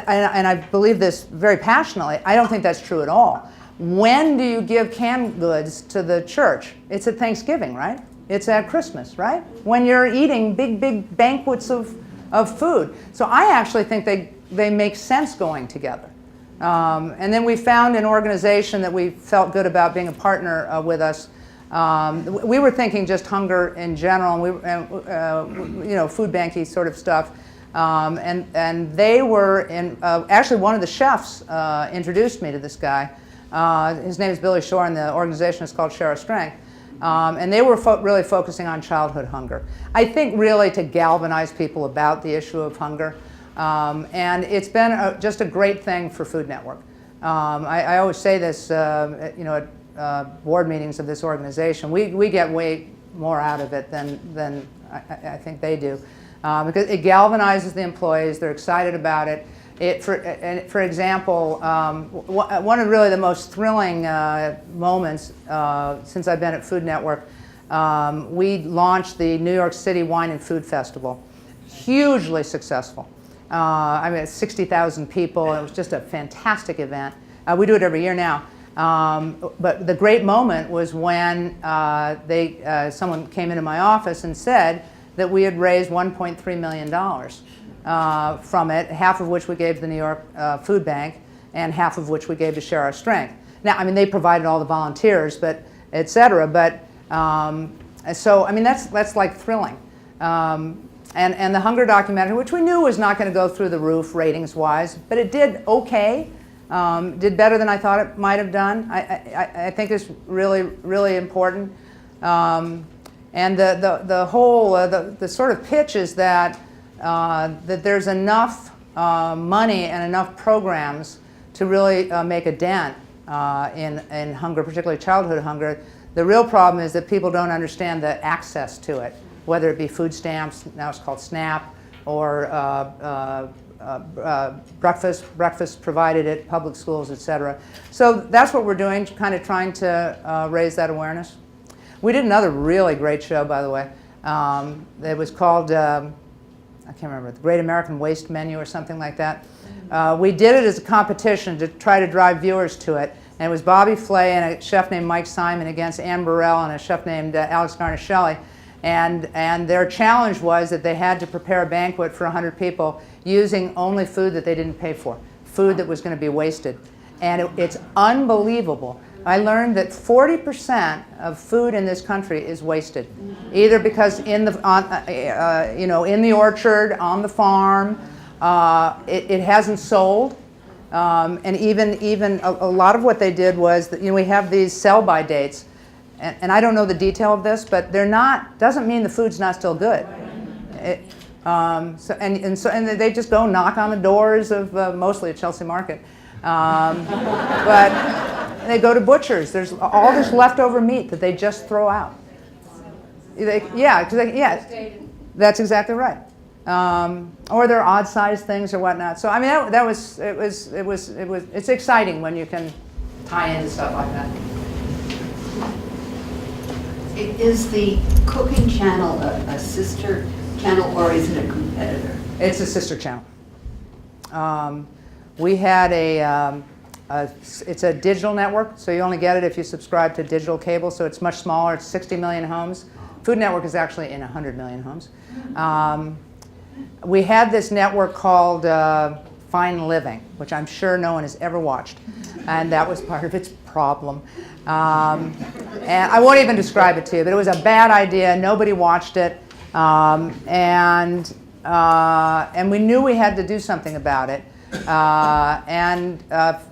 and I believe this very passionately, I don't think that's true at all. When do you give canned goods to the church? It's at Thanksgiving, right? It's at Christmas, right? When you're eating big banquets of food. So I actually think they make sense going together. And then we found an organization that we felt good about being a partner with us. We were thinking just hunger in general, and food banky sort of stuff. And they were actually one of the chefs introduced me to this guy. His name is Billy Shore, and the organization is called Share Our Strength. And they were really focusing on childhood hunger. I think really to galvanize people about the issue of hunger. And it's been just a great thing for Food Network. I always say this, at board meetings of this organization. We get way more out of it than I think they do. Because it galvanizes the employees. They're excited about it. For example, one of really the most thrilling moments since I've been at Food Network, we launched the New York City Wine and Food Festival. Hugely successful. 60,000 people. It was just a fantastic event. We do it every year now. But the great moment was when someone came into my office and said that we had raised $1.3 million from it, half of which we gave to the New York Food Bank and half of which we gave to Share Our Strength. Now, they provided all the volunteers, but et cetera. But so, that's like thrilling. And the hunger documentary, which we knew was not going to go through the roof ratings-wise, but it did okay. Did better than I thought it might have done. I think is really, really important. And the whole the sort of pitch is that there's enough money and enough programs to really make a dent in hunger, particularly childhood hunger. The real problem is that people don't understand the access to it, whether it be food stamps, now it's called SNAP, or breakfast provided at public schools, et cetera. So that's what we're doing, kind of trying to raise that awareness. We did another really great show, by the way. It was called, I can't remember, the Great American Waste Menu or something like that. We did it as a competition to try to drive viewers to it. And it was Bobby Flay and a chef named Mike Simon against Ann Burrell and a chef named Alex Garnaschelli. And their challenge was that they had to prepare a banquet for 100 people using only food that they didn't pay for, food that was going to be wasted. And it's unbelievable. I learned that 40% of food in this country is wasted, either because in the orchard, on the farm, it hasn't sold. And even a lot of what they did was that we have these sell-by dates. And I don't know the detail of this, but doesn't mean the food's not still good. So they just go knock on the doors of mostly at Chelsea Market, but they go to butchers. There's all this leftover meat that they just throw out. That's exactly right. Or they're odd-sized things or whatnot. So it's exciting when you can tie into stuff like that. Is the cooking channel a sister channel, or is it a competitor? It's a sister channel. We had it's a digital network, so you only get it if you subscribe to digital cable, so it's much smaller. It's 60 million homes. Food Network is actually in 100 million homes. We had this network called Fine Living, which I'm sure no one has ever watched, and that was part of its problem. And I won't even describe it to you, but it was a bad idea. Nobody watched it, and we knew we had to do something about it. And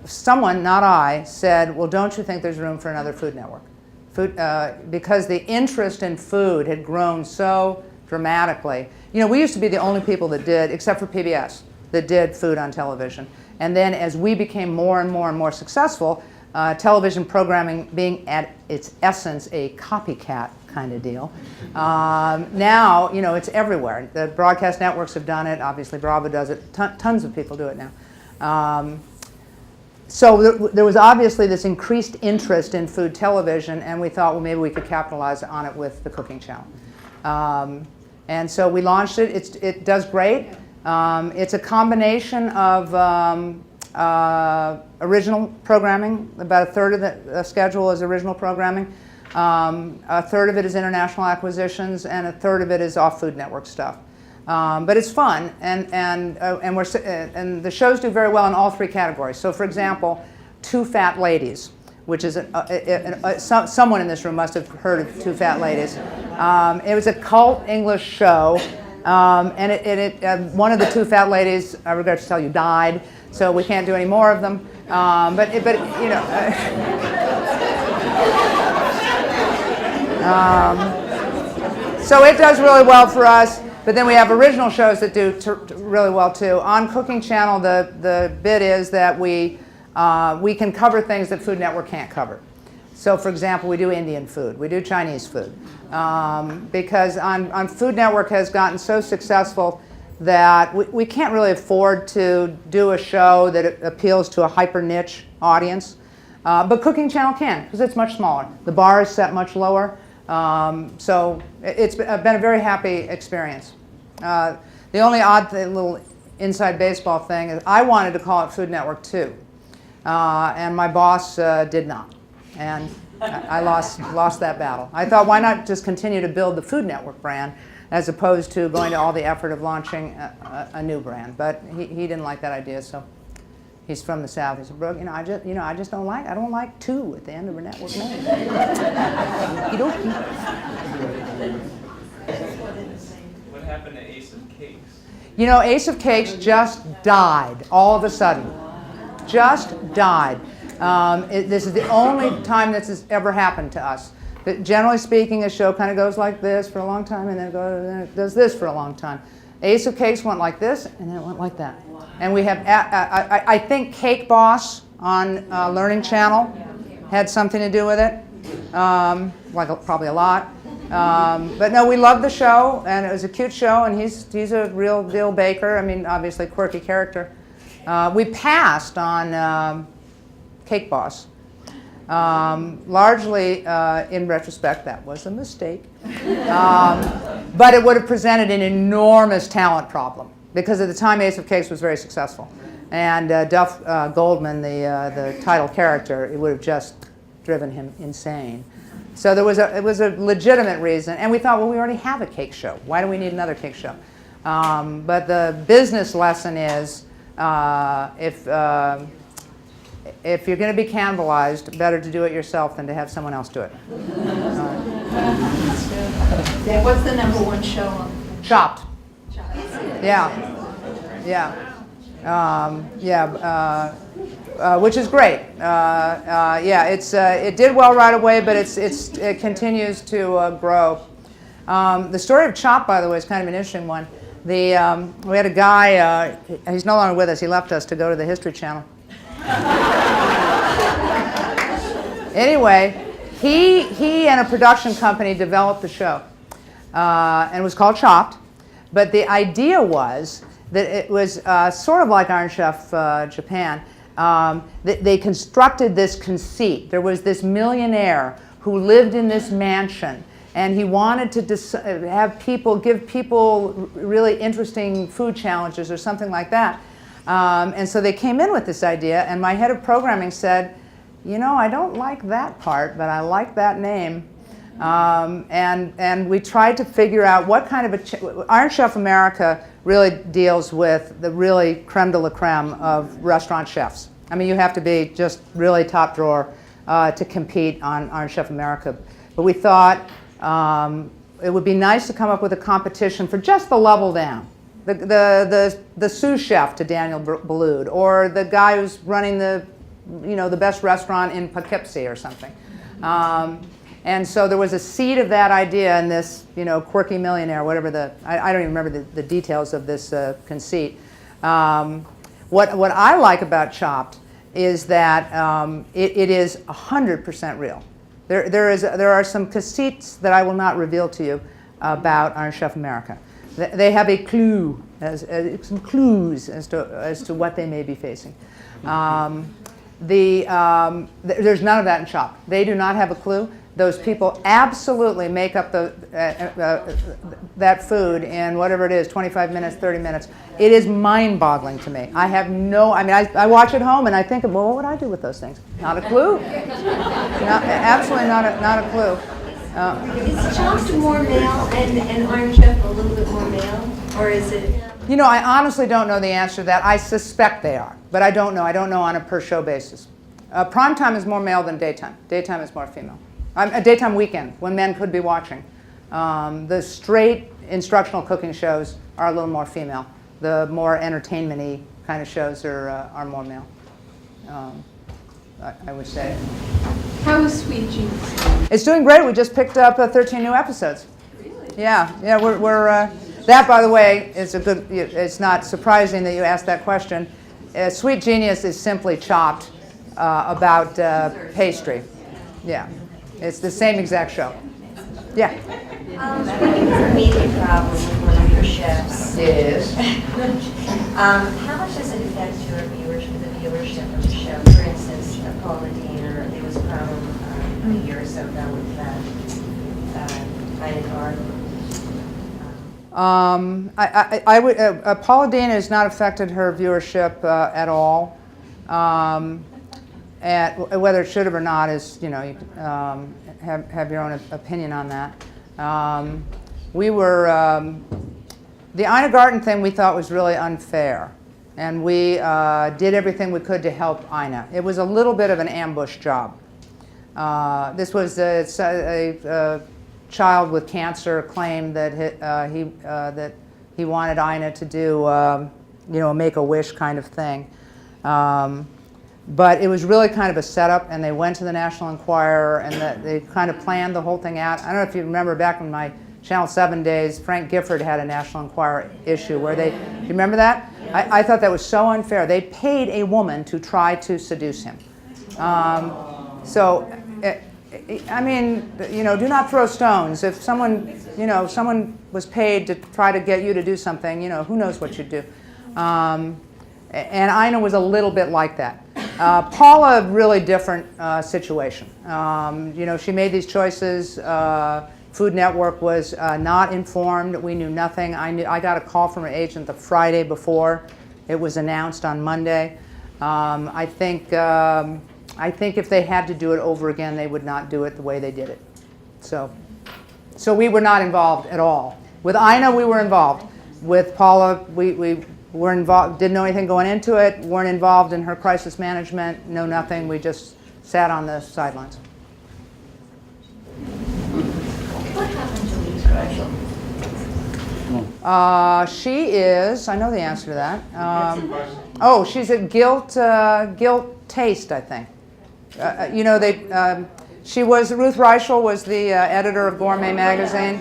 someone, not I, said, "Well, don't you think there's room for another Food Network?" Because the interest in food had grown so dramatically. We used to be the only people that did, except for PBS, that did food on television. And then as we became more and more and more successful, television programming being at its essence a copycat kind of deal, now it's everywhere. The broadcast networks have done it. Obviously, Bravo does it. Tons of people do it now. So there was obviously this increased interest in food television, and we thought, well, maybe we could capitalize on it with the cooking channel. And so we launched it. It does great. It's a combination of original programming. About a third of the schedule is original programming. A third of it is international acquisitions, and a third of it is off Food Network stuff. But it's fun, and the shows do very well in all three categories. So, for example, Two Fat Ladies, which is someone in this room must have heard of Two Fat Ladies. It was a cult English show, and one of the two fat ladies, I regret to tell you, died. So we can't do any more of them. But you know. So it does really well for us. But then we have original shows that do really well too. On Cooking Channel, the bit is that we can cover things that Food Network can't cover. So, for example, we do Indian food, we do Chinese food, because on Food Network has gotten so successful that we can't really afford to do a show that appeals to a hyper niche audience. But Cooking Channel can, because it's much smaller. The bar is set much lower. So it's been a very happy experience. The only odd little inside baseball thing is I wanted to call it Food Network 2, and my boss did not, and I lost that battle. I thought, why not just continue to build the Food Network brand as opposed to going to all the effort of launching a new brand? But he didn't like that idea, so. He's from the South. He said, Brooke, I just don't like 2 at the end of a network name. What happened to Ace of Cakes? You know, Ace of Cakes just died all of a sudden. Just died. This is the only time this has ever happened to us. But generally speaking, a show kind of goes like this for a long time, and then it does this for a long time. Ace of Cakes went like this, and then it went like that. And we have, I think Cake Boss on Learning Channel had something to do with it, probably a lot. But no, we love the show, and it was a cute show, and he's a real deal baker. I mean, obviously quirky character. We passed on Cake Boss. Largely, in retrospect, that was a mistake. But it would have presented an enormous talent problem, because at the time Ace of Cakes was very successful. And Duff Goldman, the title character, it would have just driven him insane. So it was a legitimate reason. And we thought, well, we already have a cake show. Why do we need another cake show? But the business lesson is, if you're going to be cannibalized, better to do it yourself than to have someone else do it. Yeah, what's the #1 show on? Chopped. Yeah. Which is great. It did well right away, but it continues to grow. The story of Chopped, by the way, is kind of an interesting one. We had a guy. He's no longer with us. He left us to go to the History Channel. Anyway, he and a production company developed the show, and it was called Chopped. But the idea was that it was sort of like Iron Chef Japan. They constructed this conceit. There was this millionaire who lived in this mansion, and he wanted to give people really interesting food challenges or something like that. And so they came in with this idea, and my head of programming said, you know, I don't like that part, but I like that name. And we tried to figure out what kind of Iron Chef America really deals with the really creme de la creme of restaurant chefs. I mean, you have to be just really top drawer to compete on Iron Chef America. But we thought it would be nice to come up with a competition for just the level down. The sous chef to Daniel Boulud, or the guy who's running the best restaurant in Poughkeepsie or something. And so there was a seed of that idea in this, quirky millionaire, whatever I don't even remember the details of this conceit. What I like about Chopped is that it is 100% real. There are some conceits that I will not reveal to you about Iron Chef America. They have a clue, some clues as to what they may be facing. There's none of that in CHOP. They do not have a clue. Those people absolutely make up that food in whatever it is, 25 minutes, 30 minutes. It is mind-boggling to me. I have no, I mean, I watch at home and I think, well, what would I do with those things? Not a clue. Absolutely not a clue. Is CHOP more male and Iron Chef a little bit more male? Or is it? You know, I honestly don't know the answer to that. I suspect they are, but I don't know. I don't know on a per-show basis. Primetime is more male than daytime. Daytime is more female. A daytime weekend, when men could be watching. The straight instructional cooking shows are a little more female. The more entertainment-y kind of shows are more male, I would say. How is Sweet Genius? It's doing great. We just picked up 13 new episodes. Really? Yeah, we're that, by the way, is a good, it's not surprising that you asked that question. Sweet Genius is simply Chopped about pastry. Yeah, it's the same exact show. Yeah. When you have a media problem with one of your chefs, Yes. how much does it affect your viewership, the viewership of the show? For instance, Paula Deener, there was a problem a year or so ago with Ina Garden. I would. Paula Deen has not affected her viewership at all. Whether it should have or not is, you know, you have your own opinion on that. We were the Ina Garten thing we thought was really unfair, and we did everything we could to help Ina. It was a little bit of an ambush job. This was a child with cancer claimed that he wanted Ina to do you know, a Make-A-Wish kind of thing. But it was really kind of a setup, and they went to the National Enquirer, and they kind of planned the whole thing out. I don't know if you remember back in my Channel 7 days, Frank Gifford had a National Enquirer issue where do you remember that? I thought that was so unfair. They paid a woman to try to seduce him. I mean, you know, do not throw stones. If someone, you know, someone was paid to try to get you to do something, you know, who knows what you'd do. And Ina was a little bit like that. Paula, really different situation. You know, she made these choices. Food Network was not informed. We knew nothing. I got a call from an agent the Friday before it was announced on Monday. I think if they had to do it over again, they would not do it the way they did it. So we were not involved at all. With Ina, we were involved. With Paula, we were involved. Didn't know anything going into it. Weren't involved in her crisis management. No, nothing. We just sat on the sidelines. What happened to Louise Reichel? She is. I know the answer to that. She's at Guilt Taste, I think. You know, Ruth Reichel was the editor of Gourmet Magazine.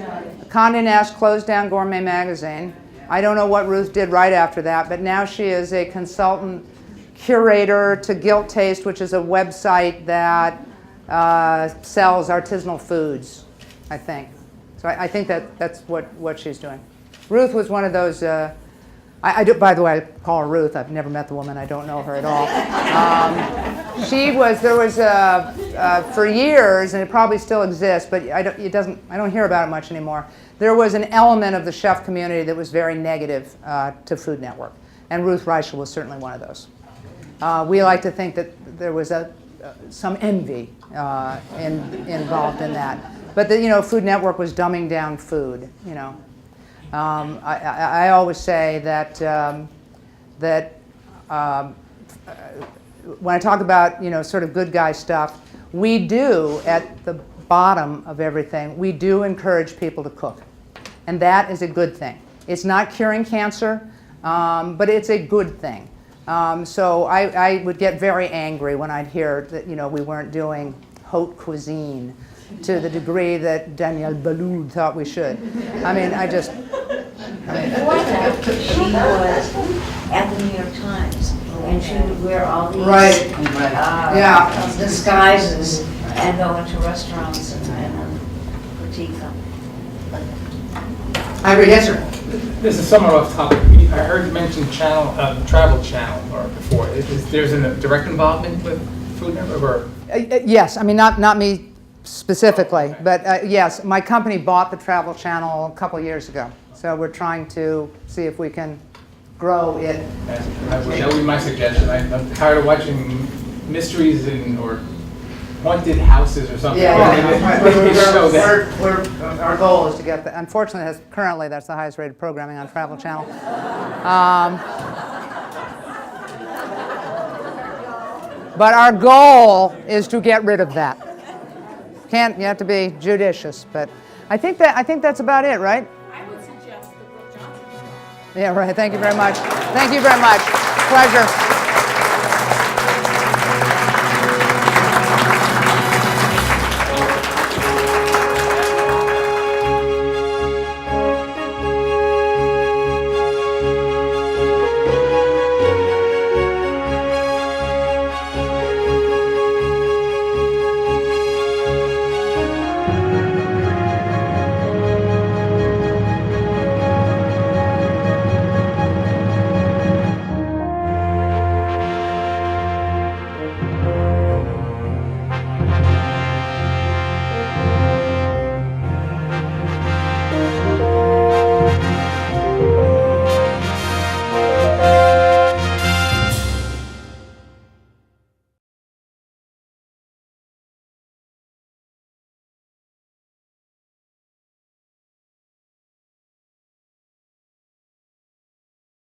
Condé Nast closed down Gourmet Magazine. I don't know what Ruth did right after that, but now she is a consultant curator to Guilt Taste, which is a website that sells artisanal foods, I think. So I think that's what she's doing. Ruth was one of those. I do, by the way, I call her Ruth. I've never met the woman. I don't know her at all. There was for years, and it probably still exists, but I don't hear about it much anymore. There was an element of the chef community that was very negative to Food Network, and Ruth Reichel was certainly one of those. We like to think that there was some envy involved in that, but you know, Food Network was dumbing down food. You know. I always say that when I talk about, you know, sort of good guy stuff, we do, at the bottom of everything, we do encourage people to cook. And that is a good thing. It's not curing cancer, but it's a good thing. So I would get very angry when I'd hear that, you know, we weren't doing haute cuisine to the degree that Danielle Baloud thought we should. I mean, Before that, she was at the New York Times, and she would wear all these disguises and go into restaurants and critique them. I agree, yes, sir. This is somewhat off topic. I heard you mention Travel Channel or before. There's a direct involvement with Food Network, or? Yes, I mean, not me specifically, but yes, my company bought the Travel Channel a couple years ago. So we're trying to see if we can grow it. That would be my suggestion. I'm tired of watching mysteries or haunted houses or something. Our goal is to get the, unfortunately, currently that's the highest rated programming on Travel Channel. But our goal is to get rid of that. You have to be judicious, but I think that's about it, right? I would suggest the Brooke Johnson show. Yeah, right. Thank you very much. Thank you very much. Pleasure.